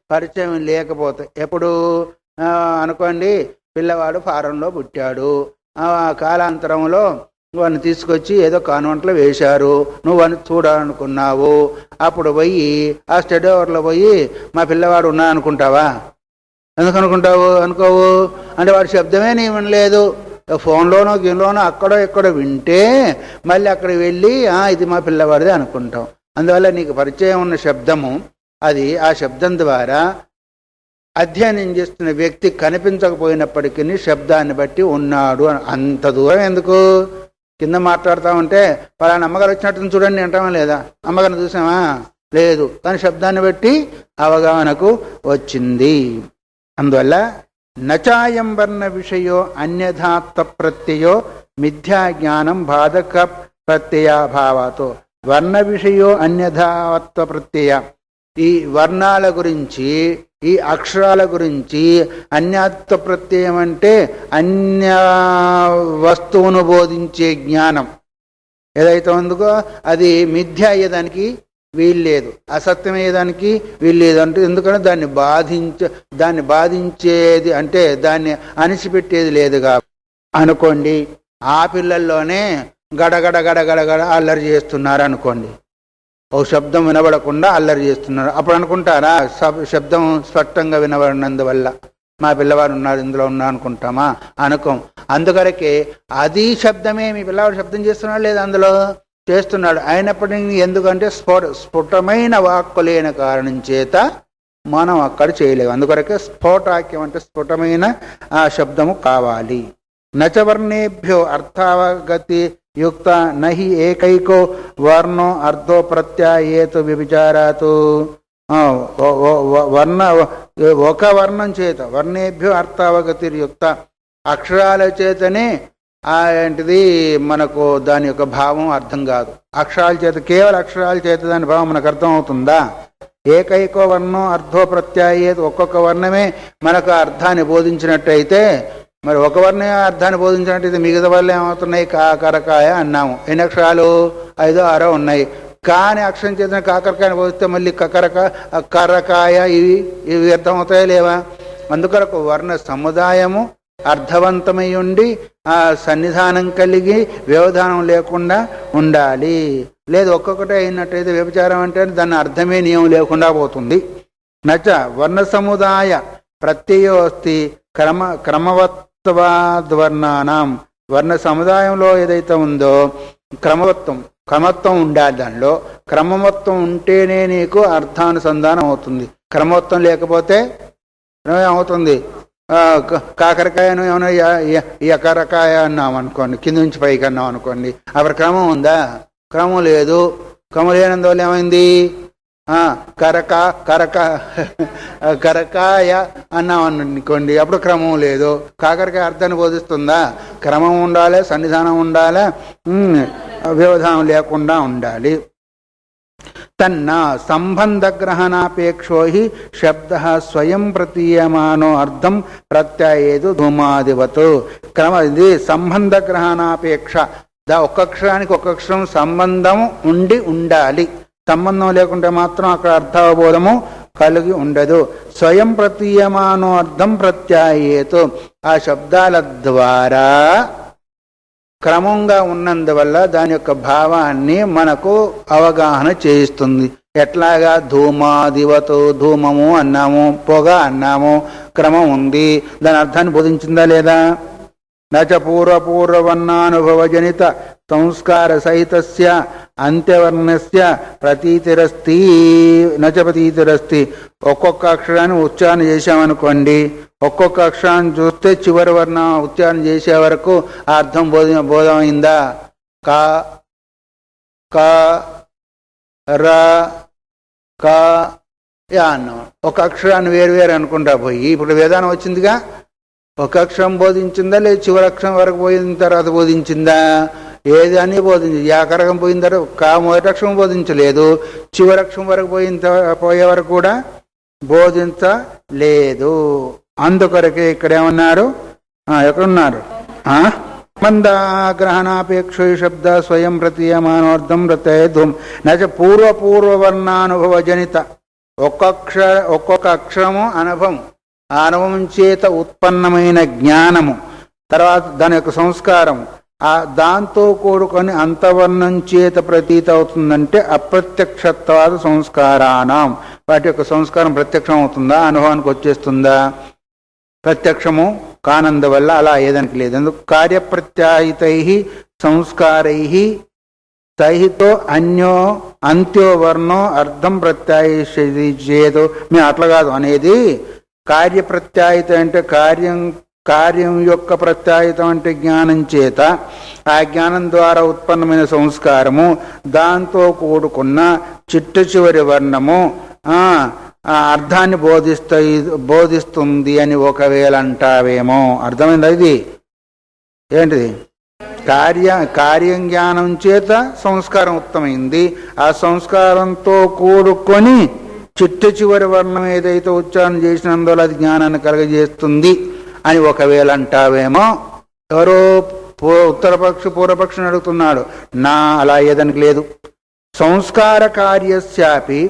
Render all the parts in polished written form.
పరిచయం లేకపోతే. ఎప్పుడు అనుకోండి, పిల్లవాడు ఫారంలో పుట్టాడు, కాలాంతరంలో వాడిని తీసుకొచ్చి ఏదో కాన్వెంట్లో వేశారు, నువ్వు అని చూడాలనుకున్నావు. అప్పుడు పోయి ఆ స్టడీ అవర్లో పోయి మా పిల్లవాడు ఉన్నా అనుకుంటావా? ఎందుకు అనుకుంటావు? అనుకోవు. అంటే వాడి శబ్దమే నీ వినలేదు. ఫోన్లోనో గిన్లోనో అక్కడో ఎక్కడో వింటే మళ్ళీ అక్కడికి వెళ్ళి ఇది మా పిల్లవాడిదే అనుకుంటాం. అందువల్ల నీకు పరిచయం ఉన్న శబ్దము, అది ఆ శబ్దం ద్వారా అధ్యయనం చేస్తున్న వ్యక్తి కనిపించకపోయినప్పటికీ శబ్దాన్ని బట్టి ఉన్నాడు. అంత దూరం ఎందుకు? కింద మాట్లాడుతూ ఉంటే పలానా అమ్మగారు వచ్చినట్టు చూడండి అంటామా లేదా? అమ్మగారిని చూసామా? లేదు. కానీ శబ్దాన్ని బట్టి అవగాహనకు వచ్చింది. అందువల్ల నచాయం వర్ణ విషయో అన్యథాత్వ ప్రత్యయో మిథ్యా జ్ఞానం బాధక ప్రత్యయాభావాతో. వర్ణ విషయో అన్యథాత్వ ప్రత్యయ, ఈ వర్ణాల గురించి, ఈ అక్షరాల గురించి అన్యత్వ ప్రత్యయం అంటే అన్య వస్తువును బోధించే జ్ఞానం ఏదైతే ఉందో అది మిథ్య అయ్యేదానికి వీల్లేదు, అసత్యం అయ్యేదానికి వీల్లేదు. అంటే ఎందుకంటే దాన్ని బాధించేది అంటే దాన్ని అణిచిపెట్టేది లేదుగా. అనుకోండి, ఆ పిల్లల్లోనే గడగడ గడగడగడ అల్లరి చేస్తున్నారు అనుకోండి, ఓ శబ్దం వినబడకుండా అల్లరి చేస్తున్నారు. అప్పుడు అనుకుంటారా శబ్దం స్పష్టంగా వినబడినందువల్ల మా పిల్లవాడు ఉన్నారు ఇందులో ఉన్నా అనుకుంటామా? అనుకోం. అందుకరకే అది శబ్దమే, మీ పిల్లవాడు శబ్దం చేస్తున్నాడు లేదా? అందులో చేస్తున్నాడు. అయినప్పటికీ ఎందుకంటే స్ఫుటమైన వాక్కు లేని కారణం చేత మనం అక్కడ చేయలేము. అందుకొరకే స్ఫోటాక్యం అంటే స్ఫుటమైన ఆ శబ్దము కావాలి. నచవర్ణేభ్యో అర్థావగతి యుక్త నహి ఏకైకో వర్ణో అర్థో ప్రత్యయేతు వ్యభిచారాతు. ఒక వర్ణం చేత, వర్ణేభ్యో అర్థావగతిర్యుక్త, అక్షరాల చేతనే ఏంటిది మనకు దాని యొక్క భావం అర్థం కాదు. అక్షరాల చేత, కేవలం అక్షరాల చేత దాని భావం మనకు అర్థం అవుతుందా? ఏకైకో వర్ణం అర్థో ప్రత్యయేతు, ఒక్కొక్క వర్ణమే మనకు అర్థాన్ని బోధించినట్టయితే, మరి ఒక వర్ణమే అర్థాన్ని బోధించినట్టయితే మిగతా వాళ్ళు ఏమవుతున్నాయి? కాకరకాయ అన్నాము. ఎన్ని అక్షరాలు? 5, 6 ఉన్నాయి. కానీ అక్షరం చేసిన కాకరకాయని బోధిస్తే మళ్ళీ కరకాయ ఇవి అర్థమవుతాయా లేవా? అందుకొరకు వర్ణ సముదాయము అర్థవంతమై ఉండి ఆ సన్నిధానం కలిగి వ్యవధానం లేకుండా ఉండాలి. లేదు ఒక్కొక్కటే అయినట్టయితే వ్యభిచారం అంటే దాని అర్థమే నియమం లేకుండా పోతుంది. నచ వర్ణ సముదాయ ప్రత్యయో అస్తి క్రమవత్వాద్వర్ణానాం. వర్ణ సముదాయంలో ఏదైతే ఉందో క్రమత్వం ఉండాలి. దానిలో క్రమవత్వం ఉంటేనే నీకు అర్థానుసంధానం అవుతుంది. క్రమవత్వం లేకపోతే ఏమవుతుంది? కాకరకాయను ఏమైనా ఎకరకాయ అన్నాం అనుకోండి, కింద నుంచి పైకి అన్నాం అనుకోండి, అప్పుడు క్రమం ఉందా? క్రమం లేదు. క్రమం లేనందువల్ల ఏమైంది? కరకాయ అన్నాం అనుకోండి, అప్పుడు క్రమం లేదు. కాకరకాయ అర్థాన్ని బోధిస్తుందా? క్రమం ఉండాలి, సన్నిధానం ఉండాలి, వ్యవధానం లేకుండా ఉండాలి. తన్న సంబంధగ్రహణాపేక్షో హి శబ్ద స్వయం ప్రతీయమానో అర్థం ప్రత్యయేదు ధూమాదివత్. ఇది సంబంధగ్రహణాపేక్ష. ఒక్క అక్షరానికి ఒక్క అక్షరం సంబంధం ఉండాలి. సంబంధం లేకుంటే మాత్రం అక్కడ అర్థావబోధము కలిగి ఉండదు. స్వయం ప్రతీయమానో అర్థం ప్రత్యయేతు. ఆ శబ్దాల ద్వారా క్రమంగా ఉన్నందువల్ల దాని యొక్క భావాన్ని మనకు అవగాహన చేయిస్తుంది. ఎట్లాగా? ధూమాదివతు, ధూమము అన్నాము, పొగ అన్నాము, క్రమం ఉంది. దాని అర్థాన్ని బోధించిందా లేదా? నచ పూర్వపూర్వవర్ణానుభవజనిత సంస్కార సహితస్య అంత్యవర్ణస్య ప్రతీతిరస్తి. నచ ప్రతీతిరస్తి. ఒక్కొక్క అక్షరాన్ని ఉచ్చారణ చేశామనుకోండి, ఒక్కొక్క అక్షరాన్ని చూస్తే చివరి వర్ణ ఉచ్చారణ చేసే వరకు ఆ అర్థం బోధమైందా? కా క ర క యా అన్నాం. ఒక అక్షరాన్ని వేరు అనుకుంటా పోయి ఇప్పుడు వేదానం వచ్చిందిగా, ఒక అక్షరం బోధించిందా లేదు చివరి అక్షరం వరకు పోయిన తర్వాత బోధించిందా? ఏది అని బోధించింది. యాకరకం పోయిన తర్వాత మొదటి అక్షరం బోధించలేదు, చివరి అక్షరం వరకు పోయే వరకు కూడా బోధించలేదు. అందుకొరకే ఇక్కడ ఏమన్నారు? ఎక్కడున్నారు? సంబంధగ్రహణాపేక్షో శబ్ద స్వయం ప్రతీయమానోర్థం ప్రత్యయేతు. నచ పూర్వపూర్వవర్ణానుభవ జనిత ఒక్కొక్క అక్షరము అనుభవం, ఆ అనుభవం చేత ఉత్పన్నమైన జ్ఞానము, తర్వాత దాని యొక్క సంస్కారం, దాంతో కూడుకొని అంతవర్ణం చేత ప్రతీత అవుతుందంటే అప్రత్యక్షత్వాద సంస్కారానం. వాటి యొక్క సంస్కారం ప్రత్యక్షం అవుతుందా, అనుభవానికి వచ్చేస్తుందా? ప్రత్యక్షము కానందువల్ల అలా ఏదానికి లేదు. ఎందుకు? కార్యప్రత్యాహితై సంస్కారై సహితో అంత్యో వర్ణో అర్థం ప్రత్యాయిషది చేదు. మేము అట్లా కాదు అనేది. కార్యప్రత్యాహిత అంటే కార్యం యొక్క ప్రత్యాహితం అంటే జ్ఞానం చేత, ఆ జ్ఞానం ద్వారా ఉత్పన్నమైన సంస్కారము, దాంతో కూడుకున్న చిట్ట చివరి వర్ణము అర్థాన్ని బోధిస్తుంది అని ఒకవేళ అంటావేమో. అర్థమైంది? ఇది ఏంటిది? కార్యం జ్ఞానం చేత సంస్కారం ఉత్తమైంది, ఆ సంస్కారంతో కూడుకొని చిట్ట చివరి వర్ణం ఏదైతే ఉచ్చారణ చేసినందువల్ల అది జ్ఞానాన్ని కలగజేస్తుంది అని ఒకవేళ అంటావేమో. ఎవరో ఉత్తరపక్షి పూర్వపక్షిని అడుగుతున్నాడు. నా అలా ఏదానికి లేదు. సంస్కార కార్యస్యాపి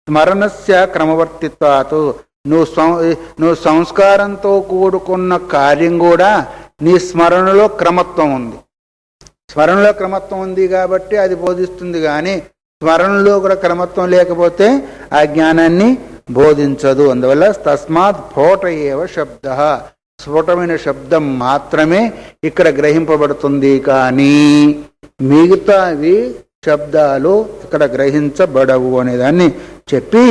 స్మరణస్య క్రమవర్తిత్వాతు. నువ్వు సంస్కారంతో కూడుకున్న కార్యం కూడా నీ స్మరణలో క్రమత్వం ఉంది. స్మరణలో క్రమత్వం ఉంది కాబట్టి అది బోధిస్తుంది. కానీ స్మరణలో కూడా క్రమత్వం లేకపోతే ఆ జ్ఞానాన్ని బోధించదు. అందువల్ల తస్మాత్ స్ఫోట ఏవ శబ్ద, స్ఫోటమైన శబ్దం మాత్రమే ఇక్కడ గ్రహింపబడుతుంది, కానీ మిగతావి శబ్దాలు ఇక్కడ గ్రహించబడవు అనేదాన్ని చెప్పి,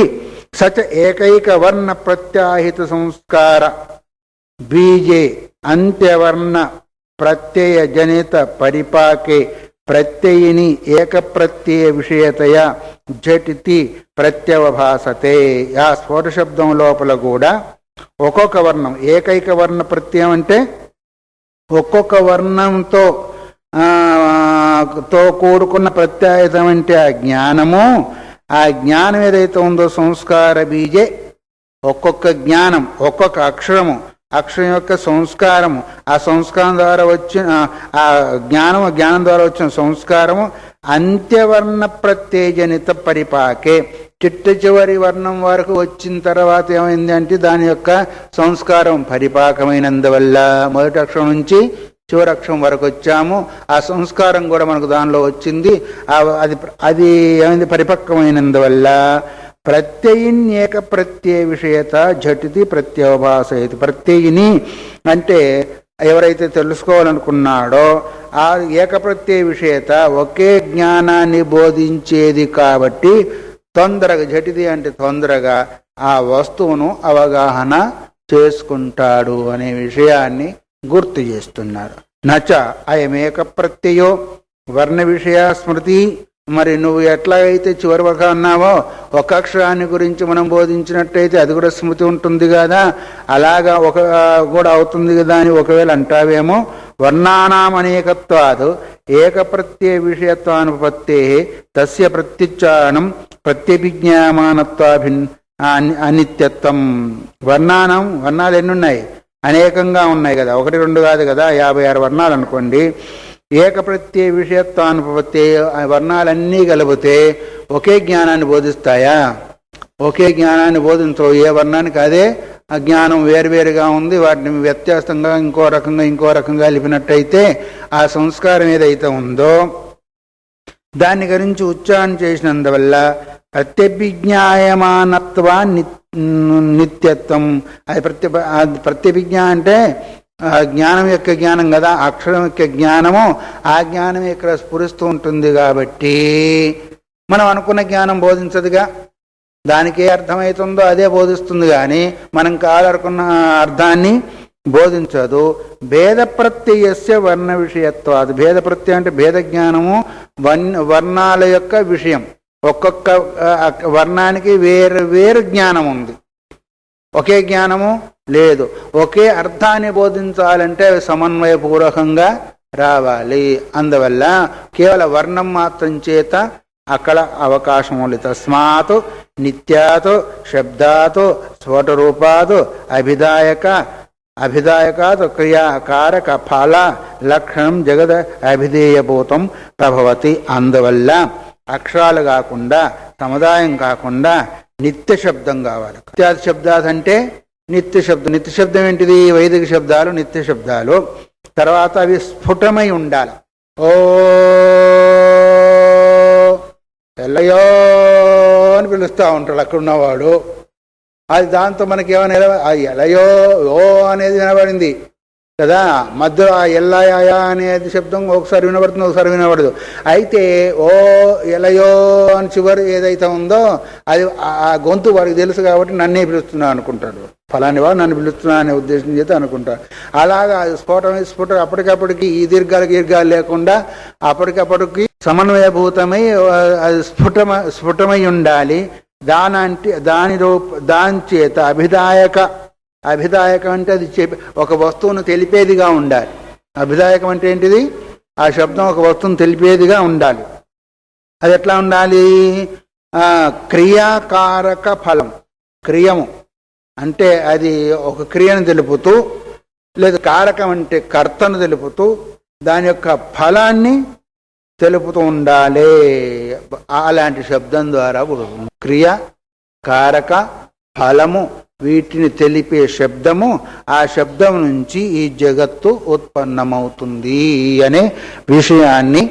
సచ ఏకైక వర్ణ ప్రత్యాహిత సంస్కార బీజే అంత్యవర్ణ ప్రత్యయ జనిత పరిపాకే ప్రత్యయిని ఏక ప్రత్యయ విషయతయ జటితి ప్రత్యవభాసతే. ఆ స్ఫోట శబ్దం లోపల కూడా ఒక్కొక్క వర్ణం, ఏకైక వర్ణ ప్రత్యయం అంటే ఒక్కొక్క వర్ణంతో కూడుకున్న ప్రత్యాయుతం అంటే ఆ జ్ఞానము. ఆ జ్ఞానం ఏదైతే ఉందో సంస్కార బీజే, ఒక్కొక్క జ్ఞానం, ఒక్కొక్క అక్షరం యొక్క సంస్కారము, ఆ సంస్కారం ద్వారా వచ్చిన ఆ జ్ఞానం ద్వారా వచ్చిన సంస్కారము అంత్యవర్ణ ప్రత్యేజనిత పరిపాకే, చిట్ట చివరి వర్ణం వరకు వచ్చిన తర్వాత ఏమైంది అంటే దాని యొక్క సంస్కారం పరిపాకమైనందువల్ల, మొదటి అక్షరం నుంచి చివరి అక్షరం వరకు వచ్చాము, ఆ సంస్కారం కూడా మనకు దానిలో వచ్చింది. అది ఏమైంది? పరిపక్వమైనందువల్ల ప్రత్యయిన్యేక ప్రత్యయ విషయత ఝటితి ప్రత్యవభాసయతి. ప్రత్యయిని అంటే ఎవరైతే తెలుసుకోవాలనుకున్నాడో ఆ ఏకప్రత్యయ విషయత ఒకే జ్ఞానాన్ని బోధించేది కాబట్టి తొందరగా, ఝటితి అంటే తొందరగా ఆ వస్తువును అవగాహన చేసుకుంటాడు అనే విషయాన్ని గుర్తు చేస్తున్నారు. నచ అయమేక ప్రత్యయో వర్ణ విషయ స్మృతి. మరి నువ్వు ఎట్లాగైతే చివరి వరకు అన్నావో ఒక అక్షరాన్ని గురించి మనం బోధించినట్టయితే అది కూడా స్మృతి ఉంటుంది కదా, అలాగా కూడా అవుతుంది కదా అని ఒకవేళ అంటావేమో. వర్ణానాం అనేకత్వాదు ఏక ప్రత్యయ విషయత్వానుపత్తే తస్య ప్రత్యుచ్చారణం ప్రత్యభిజ్ఞామానత్వాభిన్ అనిత్యత్వం. వర్ణాలు ఎన్నున్నాయి? అనేకంగా ఉన్నాయి కదా, 1, 2 కాదు కదా, 56 వర్ణాలు అనుకోండి. ఏకప్రత్యయ విషయత్వానుపత్తే వర్ణాలన్నీ కలిపితే ఒకే జ్ఞానాన్ని బోధిస్తాయా? ఒకే జ్ఞానాన్ని బోధించవు. ఏ వర్ణానికి అదే ఆ జ్ఞానం వేరువేరుగా ఉంది, వాటిని వ్యత్యాసంగా ఇంకో రకంగా కలిపినట్టయితే ఆ సంస్కారం ఏదైతే ఉందో దాని గురించి ఉచ్చారణ చేసినందువల్ల ప్రత్యభిజ్ఞాయమానత్వా నిత్యత్వం. అది ప్రత్యభిజ్ఞ అంటే జ్ఞానం యొక్క జ్ఞానం కదా, అక్షరం యొక్క జ్ఞానము, ఆ జ్ఞానం ఇక్కడ స్ఫురిస్తూ ఉంటుంది కాబట్టి మనం అనుకున్న జ్ఞానం బోధించదుగా. దానికి ఏ అర్థమవుతుందో అదే బోధిస్తుంది, కానీ మనం కాదనుకున్న అర్థాన్ని బోధించదు. భేద ప్రత్యయస్య వర్ణ విషయత్వాది. భేద ప్రత్యయం అంటే భేద జ్ఞానము, వర్ణాల యొక్క విషయం. ఒక్కొక్క వర్ణానికి వేరు వేరు జ్ఞానం ఉంది, ఒకే జ్ఞానము లేదు. ఒకే అర్థాన్ని బోధించాలంటే సమన్వయపూర్వకంగా రావాలి. అందువల్ల కేవల వర్ణం మాత్రం చేత అక్కడ అవకాశం ఉంది. తస్మాత్ నిత్యాత్ శబ్దాత్ స్ఫోటరూపాత్ అభిదాయకాత్ క్రియాకారక ఫల లక్షణం జగద్ అభిధేయభూతం ప్రభవతి. అందువల్ల అక్షరాలు కాకుండా, సముదాయం కాకుండా నిత్య శబ్దం కావాలి. ఇత్యాది శబ్దాలు అంటే నిత్య శబ్దం. నిత్య శబ్దం ఏంటిది? వైదిక శబ్దాలు నిత్య శబ్దాలు. తర్వాత అవి స్ఫుటమై ఉండాలి. ఓ ఎల్లయో అని పిలుస్తూ ఉంటాడు అక్కడ ఉన్నవాడు. అది దాంతో మనకి ఏమైనా ఎలయో ఓ అనేది వినబడింది కదా, మధ్యలో ఆ ఎల్లయా అనేది శబ్దం ఒకసారి వినబడుతుంది, ఒకసారి వినబడదు. అయితే ఓ ఎలయో అని చివరి ఏదైతే ఉందో అది ఆ గొంతు వాడికి తెలుసు కాబట్టి నన్నే పిలుస్తున్నా అనుకుంటాడు, ఫలాని వాడు నన్ను పిలుస్తున్నా అనే ఉద్దేశం చేత అనుకుంటాడు. అలాగా స్ఫుటం అప్పటికప్పటికి ఈ దీర్ఘాలు లేకుండా అప్పటికప్పటికి సమన్వయభూతమై అది స్ఫుటమై ఉండాలి. దాని చేత అభిదాయకం అంటే అది ఒక వస్తువును తెలిపేదిగా ఉండాలి. అభిదాయకం అంటే ఏంటిది? ఆ శబ్దం ఒక వస్తువును తెలిపేదిగా ఉండాలి. అది ఎట్లా ఉండాలి? క్రియాకారక ఫలం. క్రియము అంటే అది ఒక క్రియను తెలుపుతూ, లేదా కారకం అంటే కర్తను తెలుపుతూ దాని యొక్క ఫలాన్ని తెలుపుతూ ఉండాలి. అలాంటి శబ్దం ద్వారా క్రియ, కారక, ఫలము వీటిని తెలిపే శబ్దము, ఆ శబ్దం నుంచి ఈ జగత్తు ఉత్పన్నమవుతుంది అనే విషయాన్ని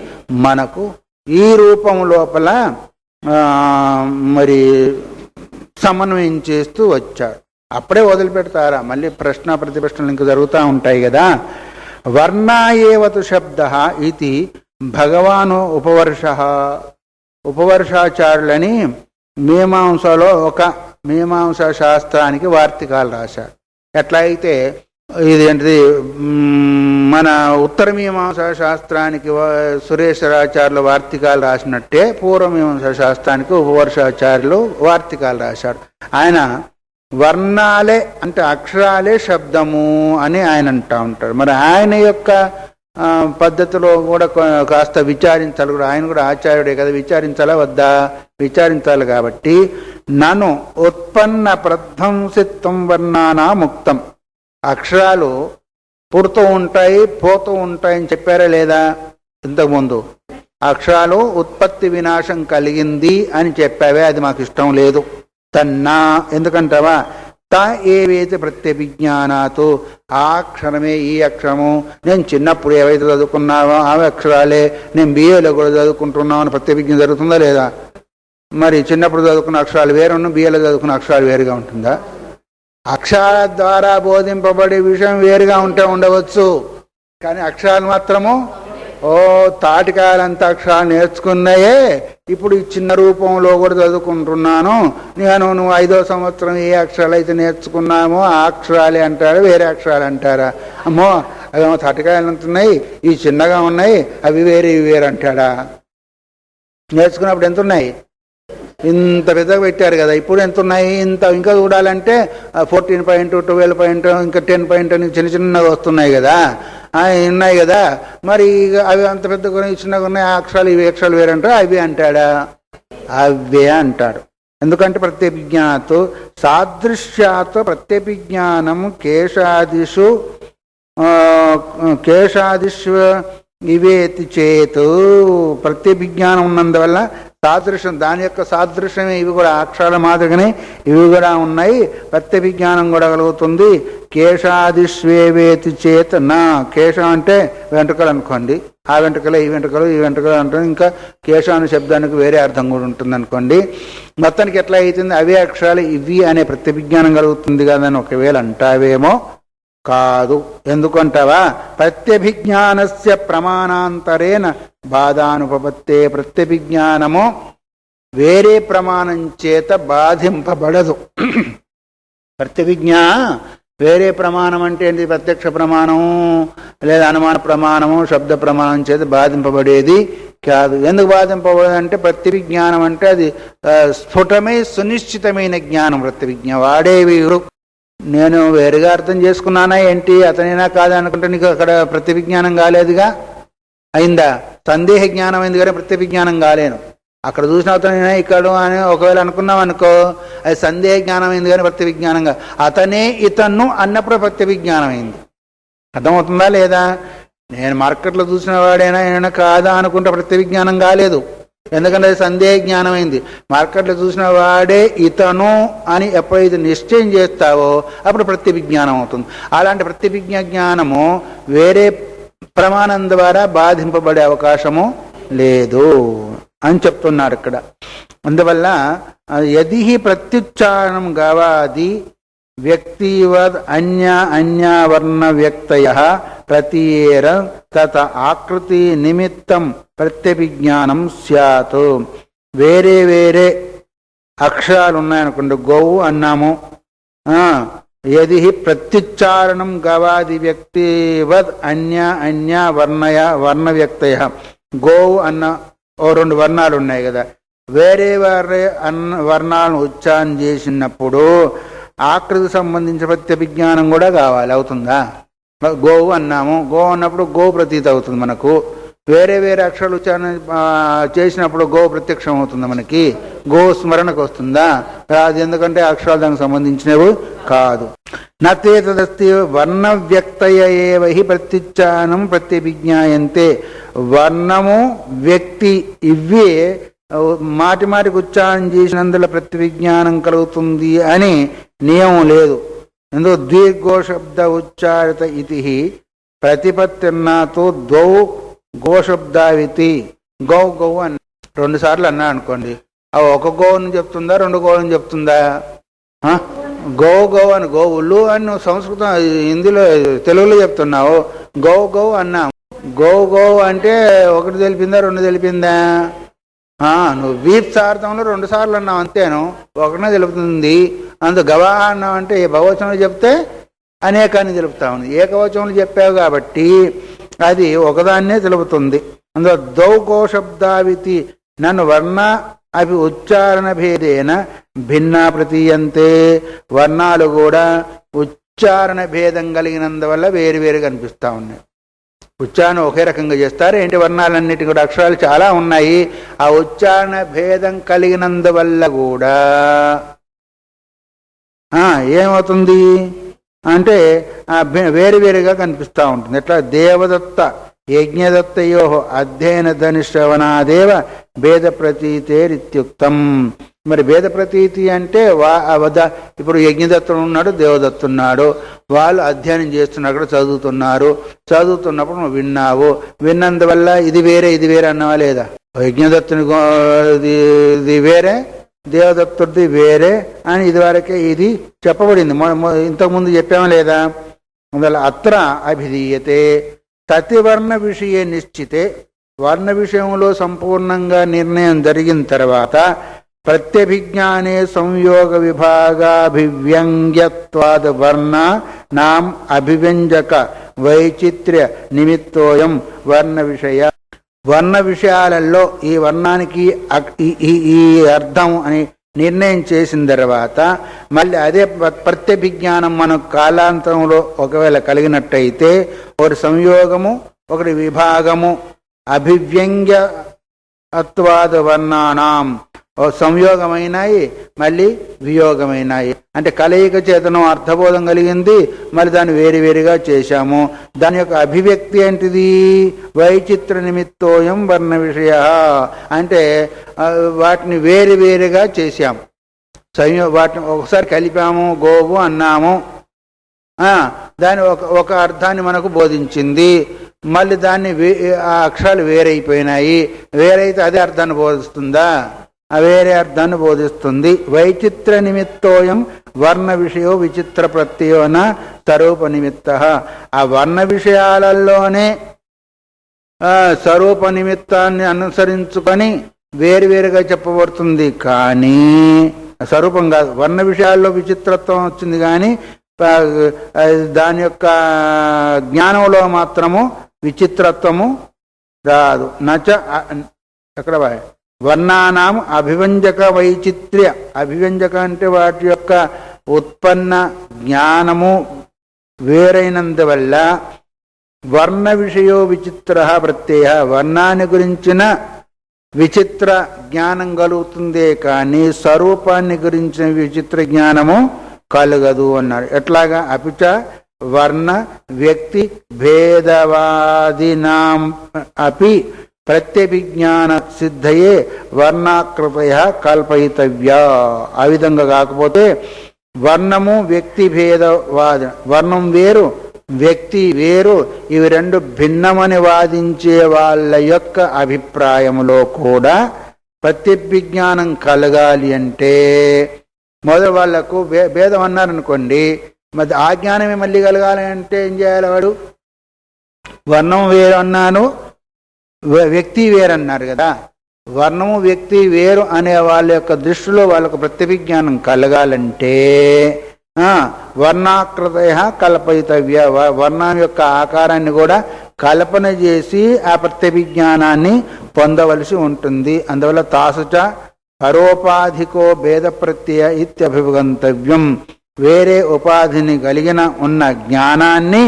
మనకు ఈ రూపం లోపల మరి సమన్వయం చేస్తూ వచ్చాడు. అప్పుడే వదిలిపెడతారా? మళ్ళీ ప్రశ్న ప్రతిప్రశ్నలు ఇంకా జరుగుతూ ఉంటాయి కదా. వర్ణాయేవతు శబ్ద ఇది భగవాను ఉపవర్షాచార్యులని మీమాంసలో ఒక మీమాంసా శాస్త్రానికి వార్తికాలు రాశారు. ఎట్లా అయితే ఇదేంటిది మన ఉత్తర మీమాంసా శాస్త్రానికి సురేశ్వరాచార్యులు వార్తికాలు రాసినట్టే పూర్వమీమాంసా శాస్త్రానికి ఉపవర్షాచార్యులు వార్తికాలు రాశాడు. ఆయన వర్ణాలే అంటే అక్షరాలే శబ్దము అని ఆయన అంటూ ఉంటాడు. మరి ఆయన యొక్క పద్ధతిలో కూడా కాస్త విచారించాలి కూడా. ఆయన కూడా ఆచార్యుడే కదా, విచారించాలా వద్దా? విచారించాలి. కాబట్టి నను ఉత్పన్న ప్రధ్వంసిత్వం వర్ణానా ముక్తం. అక్షరాలు పుడుతూ ఉంటాయి, పోతూ ఉంటాయని చెప్పారా లేదా ఇంతకుముందు? అక్షరాలు ఉత్పత్తి వినాశం కలిగింది అని చెప్పావే, అది మాకు ఇష్టం లేదు. తన్నా ఎందుకంటావా? త ఏవైతే ప్రత్యభిజ్ఞానాతో ఆ అక్షరమే ఈ అక్షరము. నేను చిన్నప్పుడు ఏవైతే చదువుకున్నావో అవి అక్షరాలే, నేను బిఏలో కూడా చదువుకుంటున్నావు అని ప్రత్యభిజ్ఞ జరుగుతుందా లేదా? మరి చిన్నప్పుడు చదువుకున్న అక్షరాలు వేరున్నా, బిఏలో చదువుకున్న అక్షరాలు వేరుగా ఉంటుందా? అక్షరాల ద్వారా బోధింపబడే విషయం వేరుగా ఉంటే ఉండవచ్చు, కానీ అక్షరాలు మాత్రము తాటికాయలంతా అక్షరాలు నేర్చుకున్నాయే ఇప్పుడు ఈ చిన్న రూపంలో కూడా చదువుకుంటున్నాను. నువ్వు 5వ సంవత్సరం ఏ అక్షరాలు అయితే నేర్చుకున్నామో ఆ అక్షరాలే అంటారా, వేరే అక్షరాలు అంటారా? అమ్మో అవేమో తాటికాయలు అంటున్నాయి, ఈ చిన్నగా ఉన్నాయి, అవి వేరే ఇవి వేరు అంటాడా? నేర్చుకున్నప్పుడు ఎంత ఉన్నాయి? ఇంత పెద్దగా పెట్టారు కదా, ఇప్పుడు ఎంత ఉన్నాయి? ఇంత ఇంకా చూడాలంటే 14 పాయింట్, 12 పాయింట్, ఇంకా 10 పాయింట్ అని చిన్న చిన్నగా వస్తున్నాయి కదా, ఉన్నాయి కదా. మరి అవి అంత పెద్దగా చిన్నగా ఉన్నాయి, ఆ అక్షరాలు ఇవి అక్షరాలు వేరంటారు, అవి అంటాడా? అవే అంటాడు. ఎందుకంటే ప్రత్యభిజ్ఞాత్ సాదృశ్యాత్ ప్రత్యభిజ్ఞానం కేశాదిషు ఇవేతి చేతు. ప్రత్యభిజ్ఞానం ఉన్నందువల్ల సాదృశ్యం, దాని యొక్క సాదృశ్యమే ఇవి కూడా అక్షరాల మాదిరిగానే ఇవి కూడా ఉన్నాయి, ప్రత్యభిజ్ఞానం కూడా కలుగుతుంది. కేశాదిష్వేవేతి చేత నా. కేశం అంటే వెంట్రుకలు అనుకోండి, ఆ వెంట్రుకలే ఈ వెంట్రుకలు, ఈ వెంట్రుకలు అంటారు. ఇంకా కేశం అనే శబ్దానికి వేరే అర్థం కూడా ఉంటుంది అనుకోండి. మొత్తానికి ఎట్లా అవుతుంది? అవే అక్షరాలు ఇవి అనే ప్రత్యభిజ్ఞానం కలుగుతుంది కదని ఒకవేళ అంటావేమో, కాదు. ఎందుకంటావా? ప్రత్యభిజ్ఞానస్య ప్రమాణాంతరేణ బాధానుపపత్తే. ప్రత్యభిజ్ఞానము వేరే ప్రమాణం చేత బాధింపబడదు. ప్రత్యభిజ్ఞా వేరే ప్రమాణం అంటే ఏంటి? ప్రత్యక్ష ప్రమాణము లేదా అనుమాన ప్రమాణము, శబ్ద ప్రమాణం చేత బాధింపబడేది కాదు. ఎందుకు బాధింపబడదు అంటే ప్రత్యభిజ్ఞానం అంటే అది స్ఫుటమై సునిశ్చితమైన జ్ఞానం. ప్రత్యభిజ్ఞ వాడే వీరు. నేను వేరుగా అర్థం చేసుకున్నానా ఏంటి, అతనైనా కాదా అనుకుంటే నీకు అక్కడ ప్రత్యభిజ్ఞానం కాలేదుగా. అయిందా? సందేహ జ్ఞానం అయింది కానీ ప్రత్యభిజ్ఞానం కాలేను. అక్కడ చూసిన అతనైనా ఇక్కడ అని ఒకవేళ అనుకున్నాం అనుకో, అది సందేహ జ్ఞానం అయింది కానీ ప్రత్యభిజ్ఞానంగా. అతనే ఇతన్ను అన్నప్పుడు ప్రత్యభిజ్ఞానం అయింది. అర్థమవుతుందా లేదా? నేను మార్కెట్లో చూసిన వాడైనా ఏమైనా కాదా అనుకుంటే ప్రత్యభిజ్ఞానం కాలేదు. ఎందుకంటే అది సందేహ జ్ఞానం అయింది. మార్కెట్లో చూసిన వాడే ఇతను అని ఎప్పుడైతే నిశ్చయం చేస్తావో అప్పుడు ప్రత్యభిజ్ఞానం అవుతుంది. అలాంటి ప్రత్యభిజ్ఞ జ్ఞానము వేరే ప్రమాణం ద్వారా బాధింపబడే అవకాశము లేదు అని చెప్తున్నారు ఇక్కడ. అందువల్ల యది ప్రత్యుచ్చారణం గవాది వ్యక్తివద్ అన్యావర్ణ వ్యక్తయ ప్రతీయేర తత ఆకృతి నిమిత్తం ప్రత్యభిజ్ఞానం స్యాత్. వేరే వేరే అక్షరాలు ఉన్నాయనుకోండి, గోవు అన్నాము, యది ప్రత్యుచ్చారణం గవాది వ్యక్తివద్ అన్య వర్ణ వ్యక్తయ. గోవు అన్న ఓ రెండు వర్ణాలు ఉన్నాయి కదా, వేరే వేరే వర్ణాలను ఉచ్చారణ చేసినప్పుడు ఆకృతికి సంబంధించిన ప్రత్యభిజ్ఞానం కూడా కావాలి. అవుతుందా? గోవు అన్నాము, గోవు అన్నప్పుడు గో ప్రతీతి అవుతుంది మనకు. వేరే వేరే అక్షరాలు ఉచ్చారణ చేసినప్పుడు గో ప్రత్యక్షం అవుతుందా మనకి? గో స్మరణకు వస్తుందా? అది ఎందుకంటే అక్షరాలు దానికి సంబంధించినవి కాదు. నతే తదస్తి వర్ణ వ్యక్తయ ఏవ హి ప్రత్యుచ్చారణం ప్రత్యభిజ్ఞాయంతే. వర్ణము వ్యక్తి ఇవే మాటి మాటికి ఉచ్చారణ చేసినందులో ప్రత్యభిజ్ఞానం కలుగుతుంది అని నియమం లేదు. ఎందుకు? ద్విగోశబ్ద ఉచ్చారిత ఇది ప్రతిపత్తిర్నాతో ద్వౌ గోశబ్దావితి. గౌ గౌ అని 2 సార్లు అన్నా అనుకోండి, అవి ఒక గోవుని చెప్తుందా, 2 గోవుని చెప్తుందా? గౌ గౌ అని గోవులు అని నువ్వు సంస్కృతం హిందీలో తెలుగులో చెప్తున్నావు. గౌ గౌ అన్నావు. గౌ గౌ అంటే 1 తెలిపిందా, 2 తెలిపిందా? నువ్వు వీప్సార్థంలో 2 సార్లు అన్నావు అంతేను, 1 తెలుపుతుంది. అందుకు గవా అన్నావు అంటే బహువచనంలో చెప్తే అనేకాన్ని తెలుపుతా ఉంది. ఏకవచనంలో చెప్పావు కాబట్టి అది ఒకదాన్నే తెలుపుతుంది. అందులో ద్వౌ గోశబ్దావితి నన్ను వర్ణ అవి ఉచ్చారణ భేదేన భిన్నా ప్రతీయంతే. వర్ణాలు కూడా ఉచ్చారణ భేదం కలిగినందువల్ల వేరువేరుగా కనిపిస్తూ ఉన్నాయి. ఉచ్చారణ ఒకే రకంగా చేస్తారు ఏంటి? వర్ణాలన్నిటి కూడా అక్షరాలు చాలా ఉన్నాయి. ఆ ఉచ్చారణ భేదం కలిగినందువల్ల కూడా ఏమవుతుంది అంటే వేరువేరుగా కనిపిస్తూ ఉంటుంది. ఎట్లా? దేవదత్త యజ్ఞదత్తయో అధ్యయన ధనిశ్రవణాదేవ భేద ప్రతీతేరిత్యుక్తం. మరి భేద ప్రతీతి అంటే ఇప్పుడు యజ్ఞదత్తుడు ఉన్నాడు, దేవదత్తున్నాడు, వాళ్ళు అధ్యయనం చేస్తున్నారు, అక్కడ చదువుతున్నప్పుడు నువ్వు విన్నావు. విన్నందువల్ల ఇది వేరే ఇది వేరే అన్నావా లేదా? యజ్ఞదత్తుని ఇది వేరే, దేవదత్తుడిది వేరే అని ఇదివరకే ఇది చెప్పబడింది. ఇంతకుముందు చెప్పామా లేదా? అందువల్ల అత్ర అభిధీయతే తతివర్ణ విషయే నిశ్చితే. వర్ణ విషయంలో సంపూర్ణంగా నిర్ణయం జరిగిన తర్వాత ప్రత్యభిజ్ఞానే సంయోగ విభాగాభివ్యంగ్యత్వాద్ వర్ణ నాం అభివ్యంజక వైచిత్ర్య నిమిత్తోయం వర్ణ విషయ. వర్ణ విషయాలలో ఈ వర్ణానికి ఈ అర్థం అని నిర్ణయం చేసిన తర్వాత మళ్ళీ అదే ప్రత్యభిజ్ఞానం మనకు కాలాంతరంలో ఒకవేళ కలిగినట్టయితే ఒకటి సంయోగము, ఒకటి విభాగము. అభివ్యంగ్య అత్వాద వర్ణానాం సంయోగమైనాయి, మళ్ళీ వియోగమైనాయి. అంటే కలయిక చేతనం అర్థబోధం కలిగింది, మళ్ళీ దాన్ని వేరువేరుగా చేశాము. దాని యొక్క అభివ్యక్తి ఏంటిది? వైచిత్ర నిమిత్తోయం వర్ణ విషయ. అంటే వాటిని వేరువేరుగా చేశాము. వాటిని ఒకసారి కలిపాము, గోవు అన్నాము, దాని ఒక అర్థాన్ని మనకు బోధించింది. మళ్ళీ దాన్ని ఆ అక్షరాలు వేరైపోయినాయి. వేరైతే అదే అర్థాన్ని బోధిస్తుందా? వేరే అర్థాన్ని బోధిస్తుంది. వైచిత్ర నిమిత్తోయం వర్ణ విషయో విచిత్ర ప్రత్యయోన స్వరూప నిమిత్త. ఆ వర్ణ విషయాలలోనే స్వరూప నిమిత్తాన్ని అనుసరించుకొని వేరువేరుగా చెప్పబడుతుంది. కానీ స్వరూపం కాదు, వర్ణ విషయాల్లో విచిత్రత్వం వచ్చింది, కానీ దాని యొక్క జ్ఞానంలో మాత్రము విచిత్రత్వము రాదు. నచ ఎక్కడ వర్ణానాం అభివ్యంజక వైచిత్ర్య. అభివ్యంజక అంటే వాటి యొక్క ఉత్పన్న జ్ఞానము వేరైనందువల్ల వర్ణ విషయో విచిత్ర ప్రత్యయ. వర్ణాన్ని గురించిన విచిత్ర జ్ఞానం కలుగుతుందే కానీ స్వరూపాన్ని గురించిన విచిత్ర జ్ఞానము కలగదు అన్నారు. ఎట్లాగా? అపిచ వర్ణ వ్యక్తి భేదవాదినాం అపి ప్రత్యభిజ్ఞాన సిద్ధయే వర్ణాకృతయ కల్పయితవ్యా. ఆ విధంగా కాకపోతే వర్ణము వ్యక్తి భేదవాద, వర్ణం వేరు వ్యక్తి వేరు, ఇవి రెండు భిన్నమని వాదించే వాళ్ళ యొక్క అభిప్రాయములో కూడా ప్రత్యభిజ్ఞానం కలగాలి అంటే మొదలు వాళ్లకు భేదం అన్నారనుకోండి, మరి ఆ జ్ఞానమే మళ్ళీ కలగాలి అంటే ఏం చేయాలి? వాడు వర్ణం వేరు అన్నాను, వ్యక్తి వేరు అన్నారు కదా. వర్ణము వ్యక్తి వేరు అనే వాళ్ళ యొక్క దృష్టిలో వాళ్ళకు ప్రత్యభిజ్ఞానం కలగాలంటే వర్ణాకృతయ కల్పయితవ్య, వర్ణం యొక్క ఆకారాన్ని కూడా కల్పన చేసి ఆ ప్రత్యభిజ్ఞానాన్ని పొందవలసి ఉంటుంది. అందువల్ల తాసుచ పరోపాధికో భేద ప్రత్యయ ఇత్యభిగంతవ్యం, వేరే ఉపాధిని కలిగిన ఉన్న జ్ఞానాన్ని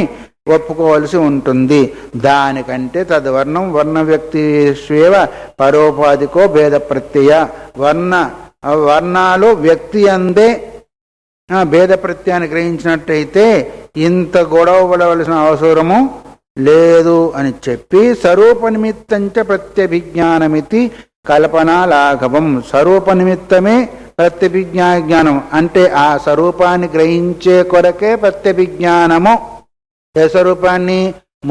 ఒప్పుకోవలసి ఉంటుంది. దానికంటే తద్వర్ణం వర్ణ వ్యక్తి స్వేవ పరోపాధికో భేద ప్రత్యయ, వర్ణాలు వ్యక్తి అందే భేద ప్రత్యయాన్ని గ్రహించినట్టయితే ఇంత గొడవ పడవలసిన అవసరము లేదు అని చెప్పి స్వరూప నిమిత్తంచ ప్రత్యభిజ్ఞానమితి కల్పనా లాఘవం. స్వరూప నిమిత్తమే ప్రత్యభిజ్ఞానం అంటే ఆ స్వరూపాన్ని గ్రహించే కొరకే ప్రత్యభిజ్ఞానము. ఏ స్వరూపాన్ని?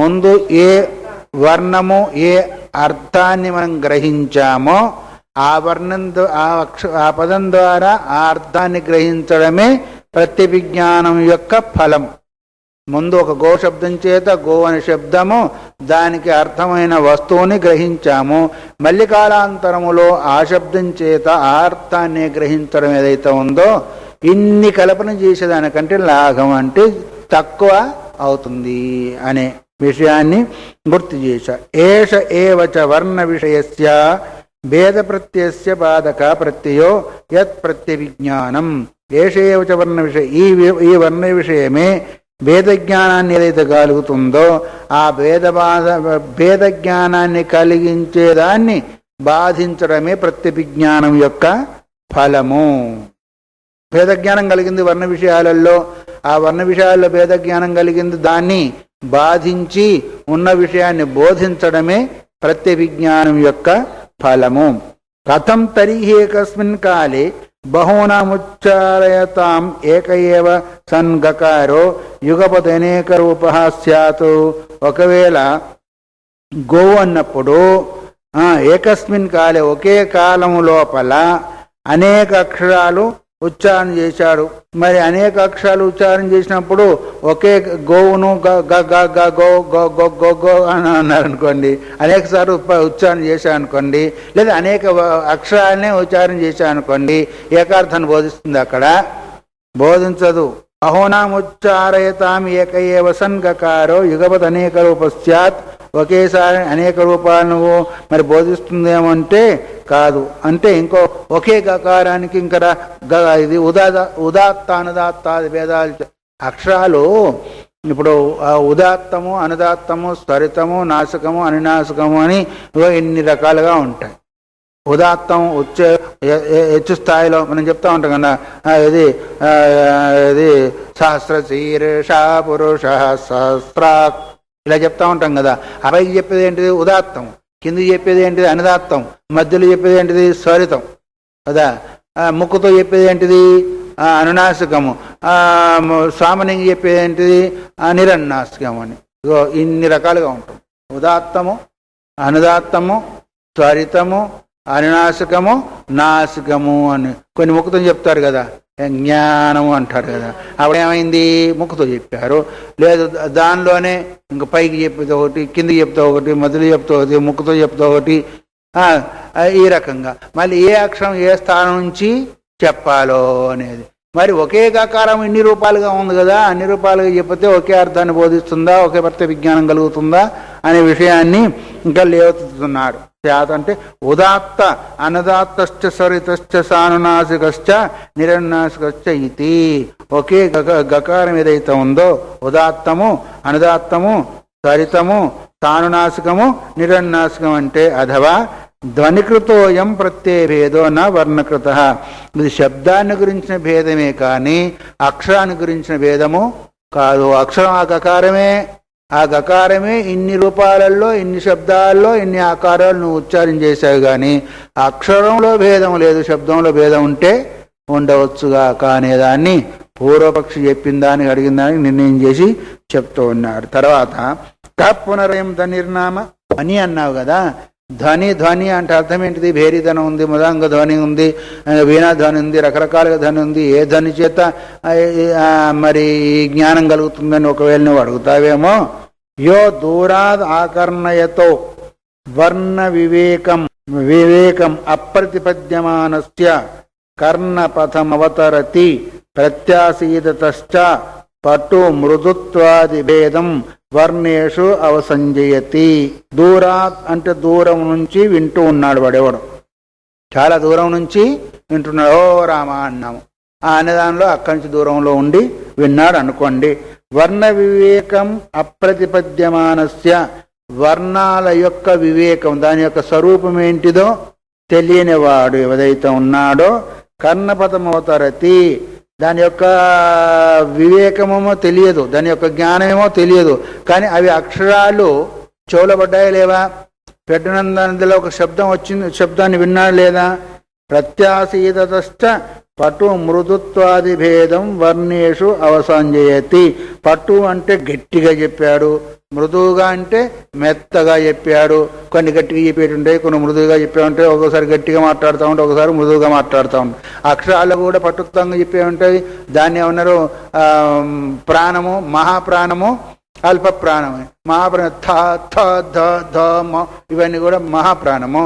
ముందు ఏ వర్ణము ఏ అర్థాన్ని మనం గ్రహించామో ఆ వర్ణం ఆ పదం ద్వారా ఆ అర్థాన్ని గ్రహించడమే ప్రత్యభిజ్ఞానం యొక్క ఫలం. ముందు ఒక గో శబ్దం చేత గో అనే శబ్దము దానికి అర్థమైన వస్తువుని గ్రహించాము, మళ్ళీ కాలాంతరములో ఆ శబ్దం చేత ఆ అర్థాన్ని గ్రహించడం ఏదైతే ఉందో ఇన్ని కల్పన చేసేదానికంటే లాఘం అంటే తక్కువ అవుతుంది అనే విషయాన్ని గుర్తు చేశా. ఏష ఏవచ వర్ణ విషయస్య భేద ప్రత్యయస్య బాధక ప్రత్యయో యత్ ప్రత్యవిజ్ఞానం. ఏష ఏవచ వర్ణ విషయ, ఈ వర్ణ విషయమే భేద జ్ఞానాన్ని ఏదైతే కలుగుతుందో ఆ భేద జ్ఞానాన్ని కలిగించేదాన్ని బాధించడమే ప్రత్యభిజ్ఞానం యొక్క ఫలము. భేద జ్ఞానం కలిగింది వర్ణ విషయాలలో, ఆ వర్ణ విషయాల్లో భేద జ్ఞానం కలిగింది దాన్ని బాధించి ఉన్న విషయాన్ని బోధించడమే ప్రత్యభిజ్ఞానం యొక్క ఫలము. కథం తరిహి ఏకస్మిన్ కాలే బహూనాముచ్చారయతాం ఏక ఏవ సన్ గకారో యుగపత్ అనేక రూపః స్యాత్. ఒకవేళ గోవు అన్నప్పుడు ఏకస్మిన్ కాలే ఒకే కాలము లోపల అనేక అక్షరాలు ఉచ్చారణ చేశాడు. మరి అనేక అక్షరాలు ఉచ్చారణ చేసినప్పుడు ఒకే గోవును గో అని అన్నారనుకోండి, అనేక సార్లు ఉచ్చారణ చేశారనుకోండి, లేదా అనేక అక్షరాలనే ఉచ్చారణ చేశారనుకోండి, ఏకార్థాన్ని బోధిస్తుంది? అక్కడ బోధించదు. అహోనాముచ్చారయతాం ఏక ఏవ సన్ గకారో యుగపత్ అనేక రూపస్యాత్. ఒకేసారి అనేక రూపాలను మరి బోధిస్తుందేమంటే కాదు. అంటే ఇంకో ఒకే గకారానికి ఇంకా ఇది ఉదాత్త అనుదాత్తాది భేదాలు అక్షరాలు. ఇప్పుడు ఉదాత్తము అనుదాత్తము స్వరితము నాసికము అనునాసికము అని ఎన్ని రకాలుగా ఉంటాయి. ఉదాత్తం హెచ్చు స్థాయిలో మనం చెప్తా ఉంటాం కదా, ఇది సహస్రశీర్ష పురుష సహస్రాక్ ఇలా చెప్తా ఉంటాం కదా. పైకి చెప్పేది ఏంటిది? ఉదాత్తం. కిందికి చెప్పేది ఏంటిది? అనుదాత్తం. మధ్యలో చెప్పేది ఏంటిది? స్వరితం కదా. ముక్కుతో చెప్పేది ఏంటిది? అనునాసికము. సామాన్యంగా చెప్పేది ఏంటిది? నిరన్నాసికము అని. ఇన్ని రకాలుగా ఉంటాం. ఉదాత్తము, అనుదాత్తము, స్వరితము, అనునాసికము, నాసికము అని కొన్ని ముక్కుతో చెప్తారు కదా. జ్ఞానము అంటారు కదా. అప్పుడేమైంది? ముక్కుతో చెప్పారు. లేదు దానిలోనే ఇంక పైకి చెప్పేది ఒకటి, కిందికి చెప్తా ఒకటి, మధ్యలో చెప్తా ఒకటి, ముక్కుతో చెప్తా ఒకటి, ఈ రకంగా మళ్ళీ ఏ అక్షరం ఏ స్థానం నుంచి చెప్పాలో అనేది. మరి ఒకే గకారం ఇన్ని రూపాలుగా ఉంది కదా, అన్ని రూపాలుగా చెప్పితే ఒకే అర్థాన్ని బోధిస్తుందా, ఒకే భర్త విజ్ఞానం కలుగుతుందా అనే విషయాన్ని ఇంకా లేవతున్నాడు. అంటే ఉదాత్త అనుదాత్తశ్చ స్వరితశ్చ సానునాసికశ్చ నిరన్నాసికశ్చ ఇది. ఒకే గకారం ఏదైతే ఉందో ఉదాత్తము, అనుదాత్తము, స్వరితము, సానునాసికము, నిరన్నాసికం అంటే అథవా ధ్వనికృతోయం ప్రత్యయభేదో నా వర్ణకృత. ఇది శబ్దాన్ని గురించిన భేదమే కానీ అక్షరాన్ని గురించిన భేదము కాదు. అక్షరం ఆ గకారమే, ఆ గకారమే ఇన్ని రూపాలలో, ఇన్ని శబ్దాల్లో, ఇన్ని ఆకారాలు నువ్వు ఉచ్చారం చేశావు. కానీ అక్షరంలో భేదం లేదు, శబ్దంలో భేదం ఉంటే ఉండవచ్చుగా కానే దాన్ని పూర్వపక్షి చెప్పిన దానికి అడిగిన దానికి నిర్ణయం చేసి చెప్తూ ఉన్నాడు. తర్వాత పునరయం ధనిర్నామ అని అన్నావు కదా. ధ్వని అంటే అర్థం ఏంటిది? భేరీధనం ఉంది, మృదంగ ధ్వని ఉంది, వీణా ధ్వని ఉంది, రకరకాలుగా ధ్వని ఉంది. ఏ ధ్వని చేత మరి జ్ఞానం కలుగుతుందని ఒకవేళ నువ్వు అడుగుతావేమో. యో దూరాద్ ఆకర్ణయతో వర్ణ వివేకం అప్రతిపద్యమానస్య కర్ణపథమవతరతి ప్రత్యాసీదతశ్చ పటు మృదుత్వాది భేదం వర్ణేషు అవసంజయతి. దూరాత్ అంటే దూరం నుంచి వింటూ ఉన్నాడు వాడెవడు, చాలా దూరం నుంచి వింటున్నాడు. ఓ రామ అన్నాము. ఆ అనేదానిలో అక్కడి నుంచి దూరంలో ఉండి విన్నాడు అనుకోండి. వర్ణ వివేకం అప్రతిపద్యమానస్య, వర్ణాల యొక్క వివేకం, దాని యొక్క స్వరూపం ఏంటిదో తెలియని వాడు ఎవరైతే ఉన్నాడో కర్ణపథమవతరతి, దాని యొక్క వివేకమేమో తెలియదు, దాని యొక్క జ్ఞానమేమో తెలియదు. కానీ అవి అక్షరాలు చెవులబడ్డాయా లేవా? పెట్టినందులో ఒక శబ్దం వచ్చింది, శబ్దాన్ని విన్నాడు లేదా? ప్రత్యాసీదతశ్చ పటు మృదుత్వాది భేదం వర్ణేషు అవసంజయతి. పటు అంటే గట్టిగా చెప్పాడు, మృదువుగా అంటే మెత్తగా చెప్పాడు. కొన్ని గట్టిగా చెప్పేటుంటాయి, కొన్ని మృదువుగా చెప్పేవుంటాయి. ఒక్కోసారి గట్టిగా మాట్లాడుతూ ఉంటాయి, ఒకసారి మృదువుగా మాట్లాడుతూ ఉంటాయి. అక్షరాలు కూడా పట్టుత్వంగా చెప్పే ఉంటాయి. దాన్ని ఏమన్నారు? ప్రాణము, మహాప్రాణము, అల్ప ప్రాణము. మహాప్రాణం థ థ ధ ధ మ, ఇవన్నీ కూడా మహాప్రాణము.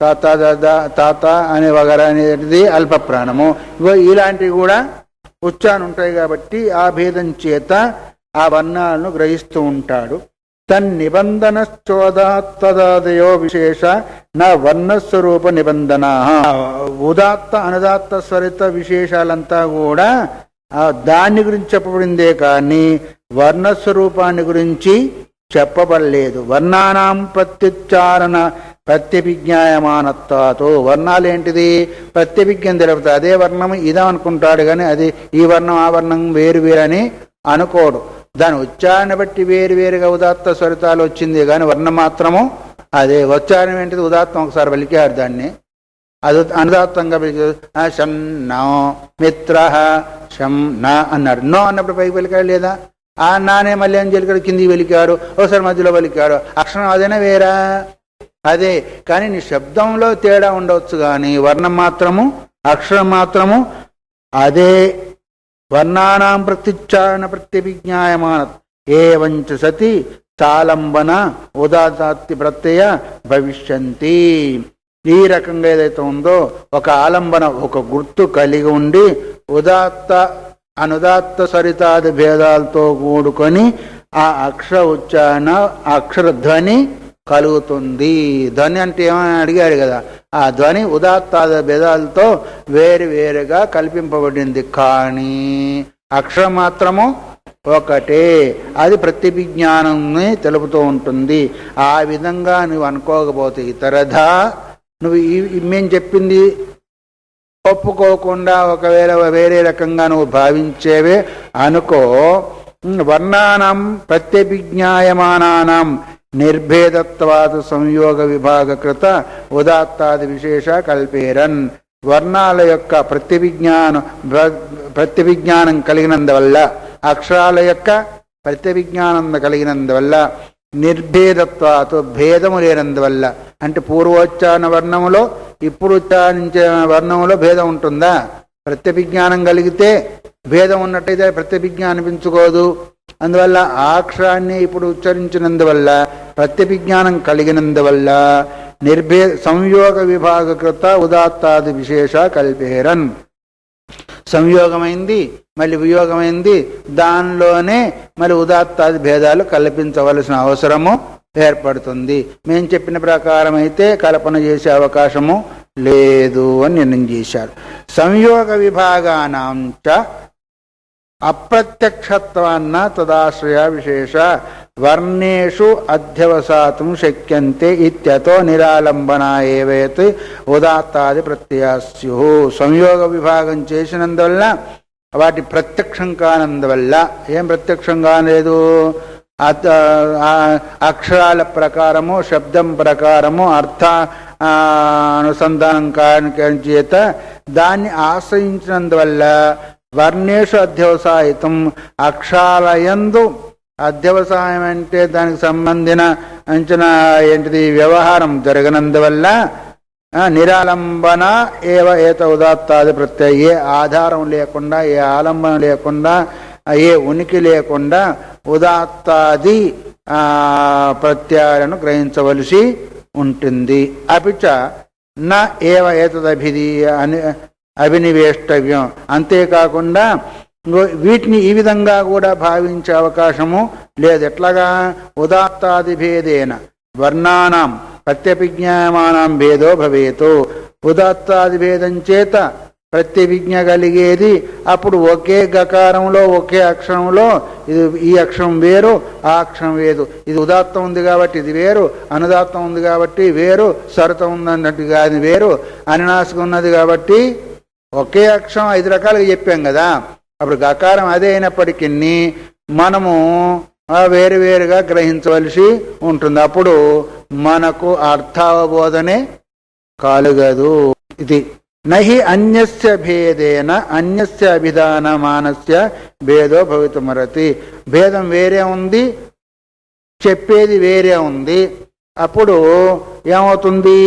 తాత తాత అనే వగర అనేది అల్ప ప్రాణము. ఇలాంటివి కూడా ఉచ్చారణ ఉంటాయి. కాబట్టి ఆ భేదం చేత ఆ వర్ణాలను గ్రహిస్తూ ఉంటాడు. తన్నిబంధనశ్చోదాత్తదాదయో విశేష నా వర్ణస్వరూప నిబంధన. ఉదాత్త అనుదాత్త స్వరిత విశేషాలంతా కూడా దాన్ని గురించి చెప్పబడిందే కానీ వర్ణస్వరూపాన్ని గురించి చెప్పబడలేదు. వర్ణానాం ప్రత్యుచ్చారణ ప్రత్యభిజ్ఞాయమానత్వాతో. వర్ణాలు ఏంటిది? ప్రత్యభిజ్ఞం తెలుపుతాయి. అదే వర్ణం ఇదా అనుకుంటాడు, కానీ అది ఈ వర్ణం ఆ వర్ణం వేరు వేరు అని అనుకోడు. దాని ఉచ్చారణ బట్టి వేరు వేరుగా ఉదాత్త స్వరితాలు వచ్చింది, కానీ వర్ణం మాత్రము అదే. ఉచ్చారణం ఏంటిది? ఉదాత్తం ఒకసారి పలికారు, దాన్ని అది అనుదాత్తంగా పలికారు. శం నో మిత్ర శం నా అన్నాడు. నో అన్నప్పుడు పైకి పలికాడు లేదా? ఆ నానే మళ్ళీ అని చెలికాడు, కిందికి పలికాడు, ఒకసారి మధ్యలో పలికాడు. అక్షరం అదేనా వేరా? అదే. కానీ నీ శబ్దంలో తేడా ఉండవచ్చు, కానీ వర్ణం మాత్రము, అక్షరం మాత్రము అదే. వర్ణానాం ప్రత్యుచ్చారణ ప్రత్యభిజ్ఞాయమాన ఏవంచ సతి తాళంబన ఉదాత్తి ప్రత్యయ భవిష్యంతి. ఈ రకంగా ఏదైతే ఉందో ఒక ఆలంబన, ఒక గుర్తు కలిగి ఉండి ఉదాత్త అనుదాత్త సరితాది భేదాలతో కూడుకొని ఆ అక్షర ఉచ్చారణ, అక్షర ధ్వని కలుగుతుంది. ధ్వని అంటే ఏమని అడిగాడు కదా, ఆ ధ్వని ఉదాత్తాద భేదాలతో వేరు వేరుగా కల్పింపబడింది, కానీ అక్షరం మాత్రము ఒకటే. అది ప్రత్యభిజ్ఞానాన్ని తెలుపుతూ ఉంటుంది. ఆ విధంగా నువ్వు అనుకోకపోతే ఇతరధా, నువ్వు మేము చెప్పింది ఒప్పుకోకుండా ఒకవేళ వేరే రకంగా నువ్వు భావించేవే అనుకో. వర్ణానం ప్రత్యభిజ్ఞాయమానానాం నిర్భేదత్వాదు సంయోగ విభాగకృత ఉదాత్తాది విశేష కల్పేరన్. వర్ణాల యొక్క ప్రత్యభిజ్ఞానం కలిగినందువల్ల, అక్షరాల యొక్క ప్రత్యభిజ్ఞానం కలిగినందువల్ల, నిర్భేదత్వాతో భేదము లేనందువల్ల. అంటే పూర్వోచ్చారణ వర్ణములో ఇప్పుడు ఉచ్చారించే వర్ణములో భేదం ఉంటుందా? ప్రత్యభిజ్ఞానం కలిగితే భేదం ఉన్నట్టయితే ప్రత్యభిజ్ఞానం అనిపించుకోదు. అందువల్ల ఆ అక్షరాన్ని ఇప్పుడు ఉచ్చరించినందువల్ల, ప్రత్యభిజ్ఞానం కలిగినందువల్ల సంయోగ విభాగకృత ఉదాత్తాది విశేష కల్పేరన్. సంయోగమైంది, మళ్ళీ వియోగమైంది, దానిలోనే మళ్ళీ ఉదాత్తాది భేదాలు కల్పించవలసిన అవసరము ఏర్పడుతుంది. మేము చెప్పిన ప్రకారం అయితే కల్పన చేసే అవకాశము లేదు అని నిర్ణయం చేశారు. సంయోగ విభాగానాంచ అప్రత్యక్షత్వాన్న తదాశ్రయ విశేష వర్ణేషు అధ్యవసాతం శక్యంతే ఇత్యతో నిరాలంబన ఏవైతే ఉదాత్తాది ప్రత్యయాస్యు. సంయోగ విభాగం చేసినందువల్ల వాటి ప్రత్యక్షం కానందువల్ల, ఏం ప్రత్యక్షం కాలేదు? అక్షరాల ప్రకారము శబ్దం ప్రకారము అర్థ అనుసంధానం కాని చేత దాన్ని ఆశ్రయించినందువల్ల వర్ణేషు అధ్యవసాయితం అక్షరాలయందు అధ్యవసాయం అంటే దానికి సంబంధించిన అంచనా ఏంటిది వ్యవహారం జరగనందువల్ల నిరాలంబన ఏవ ఏత ఉదాత్తాది ప్రత్యయ ఏ ఆధారం లేకుండా ఏ ఆలంబన లేకుండా ఏ ఉనికి లేకుండా ఉదాత్తాది ప్రత్యయాలను గ్రహించవలసి ఉంటుంది. అపిచ న ఏవ ఏతదభిధీయ అభినివేష్టవ్యం అంతేకాకుండా వీటిని ఈ విధంగా కూడా భావించే అవకాశము లేదు. ఎట్లాగా ఉదాత్తాది భేదేన వర్ణానాం ప్రత్యభిజ్ఞాయమానం భేదో భవేతు ఉదాత్తాది భేదం చేత ప్రత్యభిజ్ఞ కలిగేది. అప్పుడు ఒకే గకారంలో ఒకే అక్షరంలో ఇది ఈ అక్షరం వేరు ఆ అక్షరం వేరు, ఇది ఉదాత్తం ఉంది కాబట్టి ఇది వేరు, అనుదాత్తం ఉంది కాబట్టి వేరు, స్వరతం ఉందన్నట్టుగా అది వేరు, అనునాసికం ఉన్నది కాబట్టి ఒకే అక్షరం 5 రకాలుగా చెప్పాం కదా. అప్పుడు గకారం అదే అయినప్పటికీ మనము వేరువేరుగా గ్రహించవలసి ఉంటుంది. అప్పుడు మనకు అర్థావబోధనే కలుగదు. ఇది నహి అన్యస్య భేదేన అన్యస్య అభిధానమానస్య భేదో భవితుమరతి. భేదం వేరే ఉంది, చెప్పేది వేరే ఉంది. అప్పుడు ఏమవుతుంది?